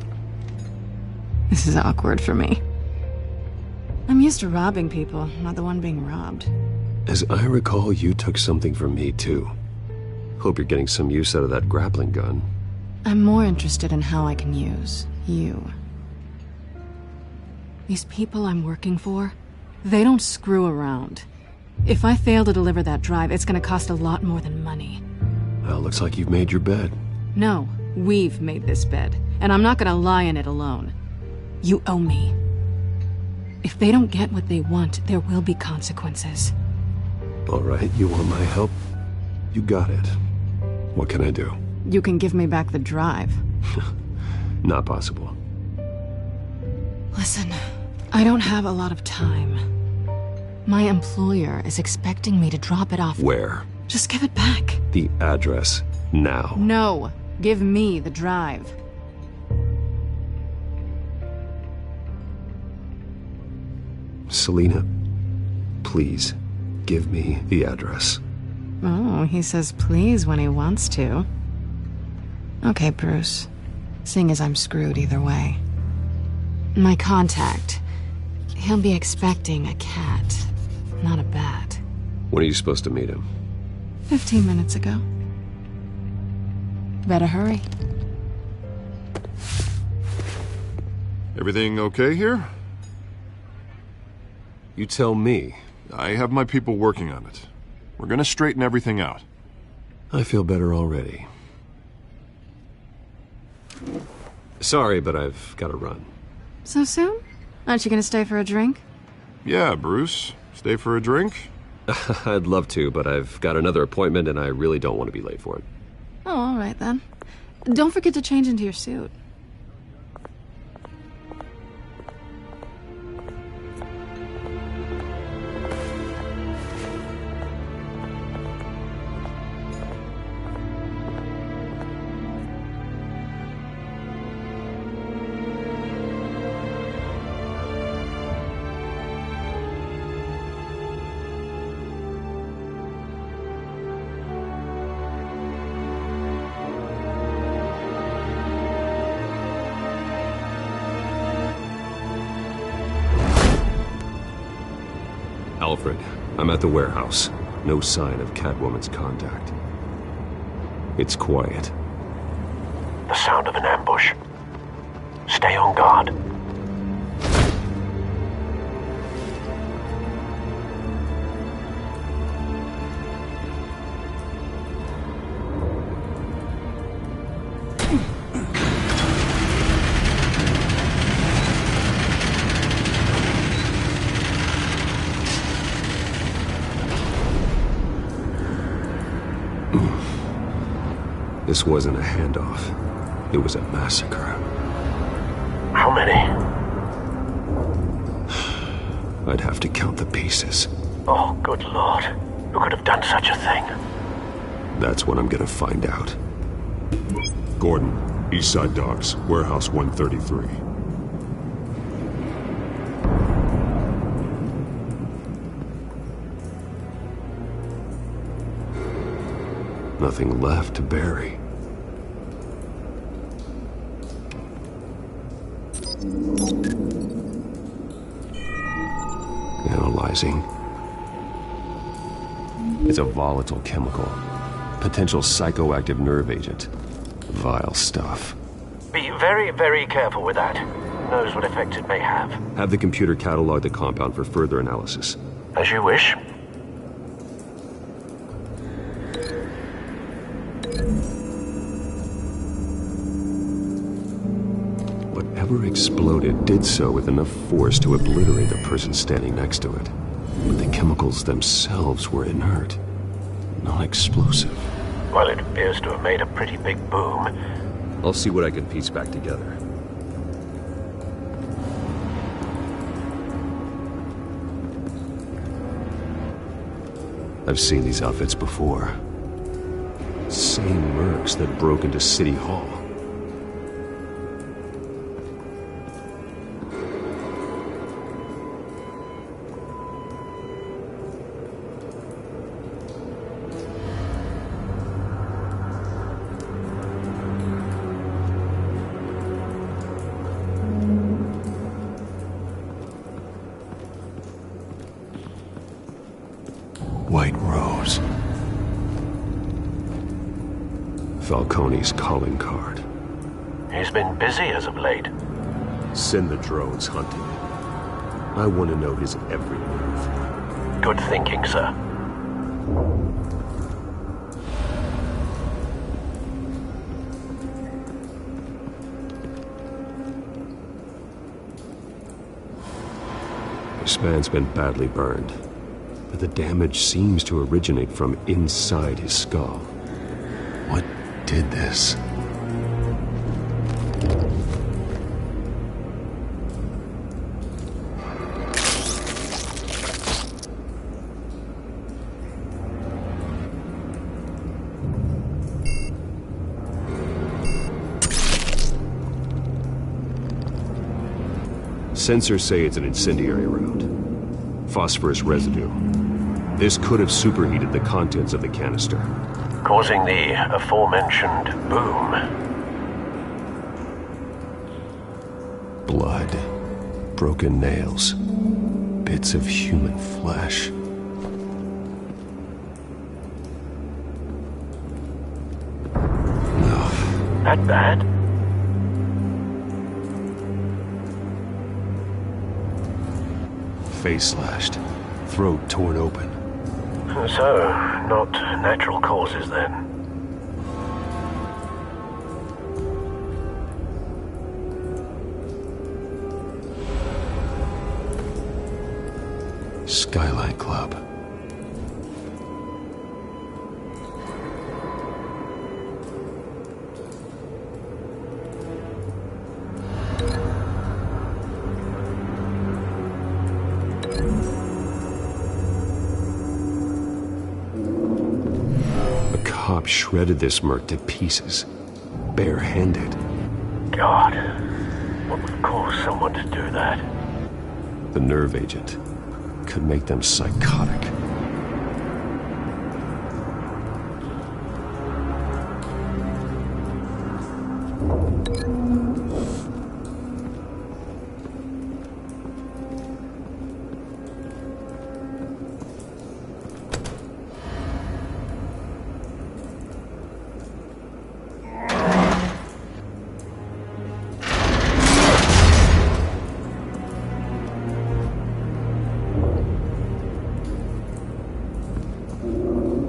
This is awkward for me. I'm used to robbing people, not the one being robbed.
As I recall, you took something from me, too. Hope you're getting some use out of that grappling gun.
I'm more interested in how I can use you. These people I'm working for, they don't screw around. If I fail to deliver that drive, it's gonna cost a lot more than money.
Well, looks like you've made your bed.
No, we've made this bed, and I'm not gonna lie in it alone. You owe me. If they don't get what they want, there will be consequences.
All right, you want my help? You got it. What can I do?
You can give me back the drive.
Not possible.
Listen, I don't have a lot of time. My employer is expecting me to drop it off.
Where?
Just give it back.
The address. Now.
No. Give me the drive.
Selina, please, give me the address.
Oh, he says please when he wants to. Okay, Bruce. Seeing as I'm screwed either way. My contact. He'll be expecting a cat, not a bat.
When are you supposed to meet him?
15 minutes ago. Better hurry.
Everything okay here?
You tell me.
I have my people working on it. We're gonna straighten everything out.
I feel better already. Sorry, but I've got to run.
So soon? Aren't you gonna stay for a drink?
Yeah, Bruce. Stay for a drink?
I'd love to, but I've got another appointment and I really don't want to be late for it.
Oh, all right then. Don't forget to change into your suit.
Alfred, I'm at the warehouse. No sign of Catwoman's contact. It's quiet.
The sound of an ambush. Stay on guard.
This wasn't a handoff. It was a massacre.
How many?
I'd have to count the pieces.
Oh, good Lord. Who could have done such a thing?
That's what I'm gonna find out.
Gordon, Eastside Docks, Warehouse 133.
Nothing left to bury. Analyzing. It's a volatile chemical. Potential psychoactive nerve agent. Vile stuff.
Be very, very careful with that. Who knows what effect it may have.
Have the computer catalog the compound for further analysis.
As you wish.
Whatever exploded did so with enough force to obliterate the person standing next to it. But the chemicals themselves were inert, non-explosive.
Well, it appears to have made a pretty big boom.
I'll see what I can piece back together. I've seen these outfits before. Same mercs that broke into City Hall. White Rose. Falcone's calling card.
He's been busy as of late.
Send the drones hunting. I want to know his every move.
Good thinking, sir.
This man's been badly burned, but the damage seems to originate from inside his skull. What did this? Sensors say it's an incendiary round. Phosphorus residue. This could have superheated the contents of the canister,
causing the aforementioned boom.
Blood, broken nails, bits of human flesh.
That bad?
Face slashed, throat torn open.
So, not natural causes then.
Skylight Club. Shredded this merc to pieces, barehanded.
God, what would cause someone to do that?
The nerve agent could make them psychotic.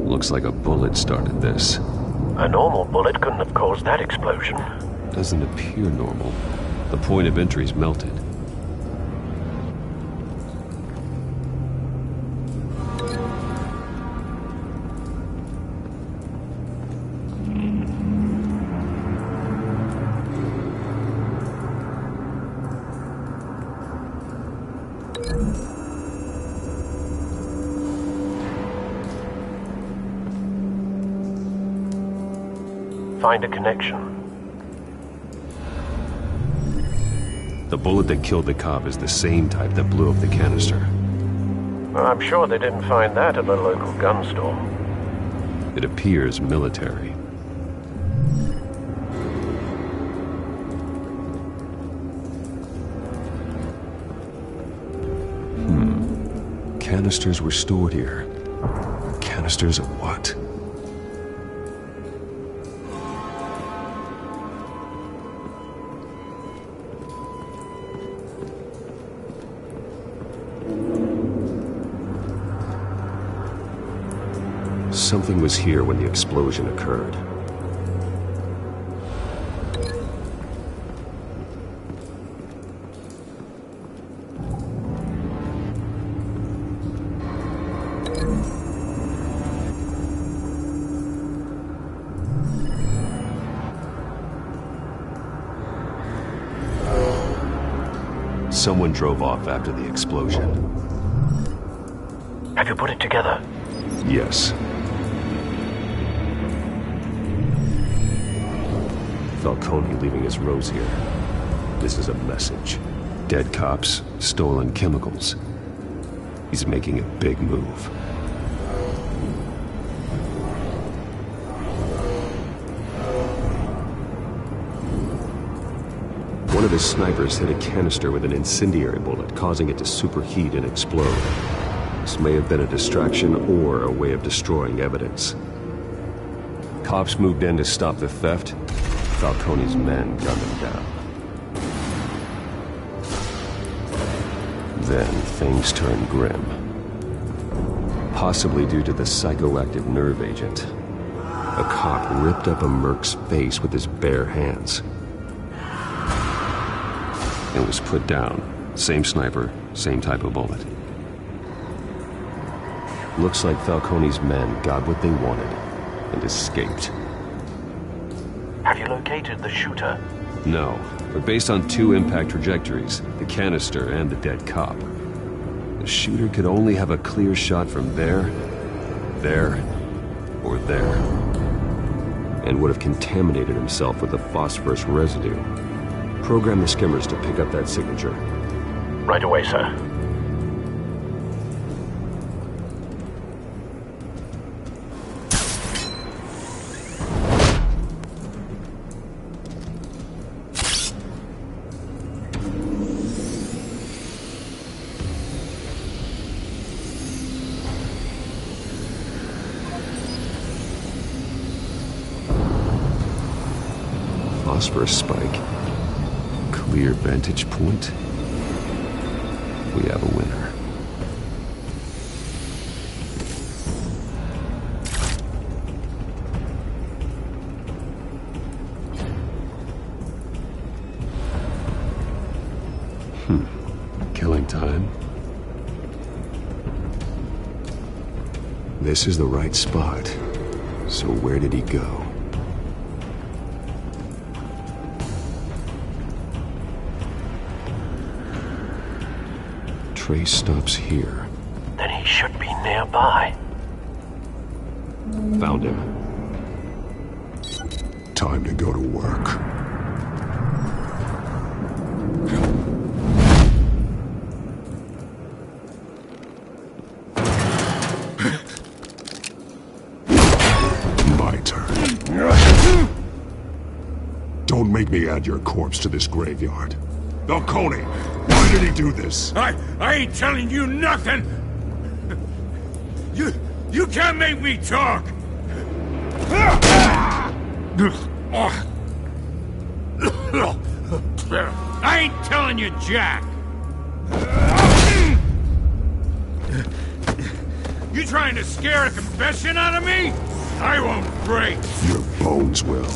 Looks like a bullet started this.
A normal bullet couldn't have caused that explosion.
Doesn't appear normal. The point of entry's melted.
Find a connection.
The bullet that killed the cop is the same type that blew up the canister.
I'm sure they didn't find that at a local gun store.
It appears military. Canisters were stored here. Canisters of what? Something was here when the explosion occurred. Someone drove off after the explosion.
Have you put it together?
Yes. Falcone leaving his rose here. This is a message. Dead cops, stolen chemicals. He's making a big move. One of his snipers hit a canister with an incendiary bullet, causing it to superheat and explode. This may have been a distraction or a way of destroying evidence. Cops moved in to stop the theft. Falcone's men gunned him down. Then things turned grim. Possibly due to the psychoactive nerve agent. A cop ripped up a merc's face with his bare hands. It was put down. Same sniper, same type of bullet. Looks like Falcone's men got what they wanted and escaped.
Have you located the shooter?
No, but based on two impact trajectories, the canister and the dead cop, the shooter could only have a clear shot from there, or there, and would have contaminated himself with the phosphorus residue. Program the skimmers to pick up that signature.
Right away, sir.
Phosphorus spike. Clear vantage point. We have a winner. Killing time. This is the right spot. So where did he go? Trace stops here.
Then he should be nearby.
Found him.
Time to go to work. My turn. Don't make me add your corpse to this graveyard. Falcone, why did he do this?
I ain't telling you nothing! You can't make me talk! I ain't telling you jack! You trying to scare a confession out of me? I won't break!
Your bones will.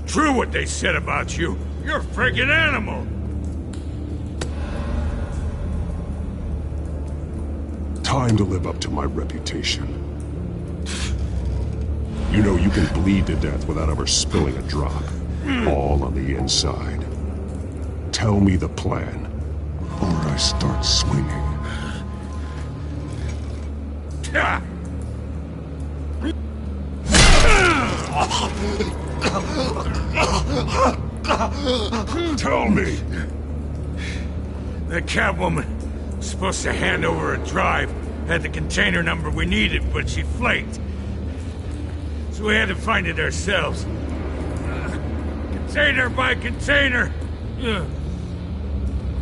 True what they said about you. You're a friggin' animal.
Time to live up to my reputation. You know you can bleed to death without ever spilling a drop. All on the inside. Tell me the plan, or I start swinging. Tell me!
The Catwoman was supposed to hand over a drive, had the container number we needed, but she flaked. So we had to find it ourselves. Container by container.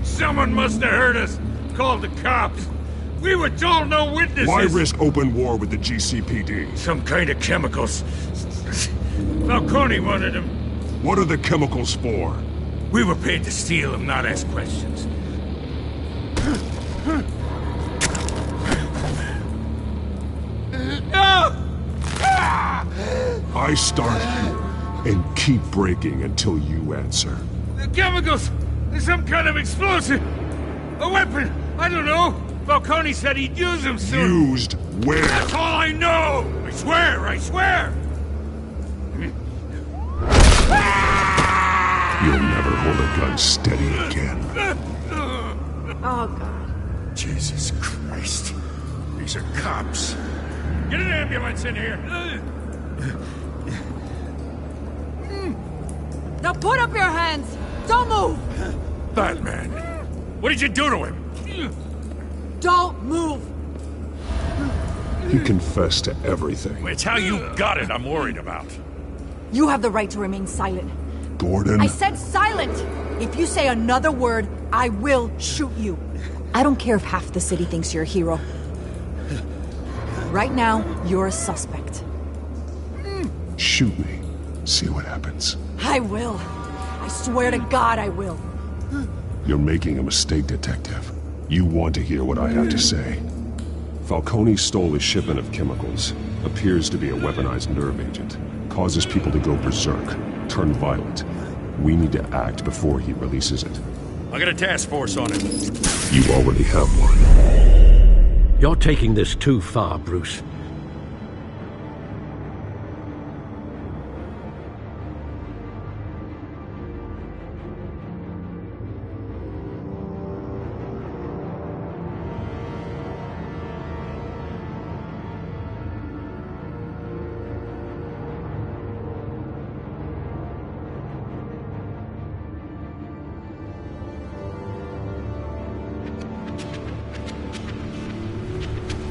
Someone must have heard us, called the cops. We were told no witnesses.
Why risk open war with the GCPD?
Some kind of chemicals. Falcone wanted them.
What are the chemicals for?
We were paid to steal them, not ask questions.
I start here and keep breaking until you answer.
The chemicals! There's some kind of explosive! A weapon! I don't know! Falcone said he'd use them soon!
Used where?
That's all I know! I swear! I swear!
You'll never hold a gun steady again.
Oh, God.
Jesus Christ. These are cops. Get an ambulance in here!
Now put up your hands! Don't move!
Batman, what did you do to him?
Don't move!
He confessed to everything.
It's how you got it I'm worried about.
You have the right to remain silent.
Gordon?
I said silent! If you say another word, I will shoot you. I don't care if half the city thinks you're a hero. Right now, you're a suspect.
Shoot me. See what happens.
I will. I swear to God I will.
You're making a mistake, Detective. You want to hear what I have to say. Falcone stole a shipment of chemicals. Appears to be a weaponized nerve agent. Causes people to go berserk, turn violent. We need to act before he releases it.
I got a task force on it.
You already have one.
You're taking this too far, Bruce.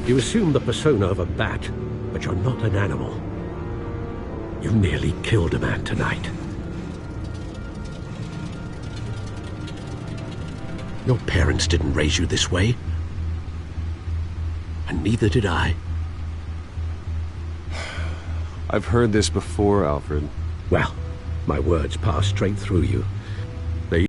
You assume the persona of a bat, but you're not an animal. You nearly killed a man tonight. Your parents didn't raise you this way. And neither did I.
I've heard this before, Alfred.
Well, my words pass straight through you.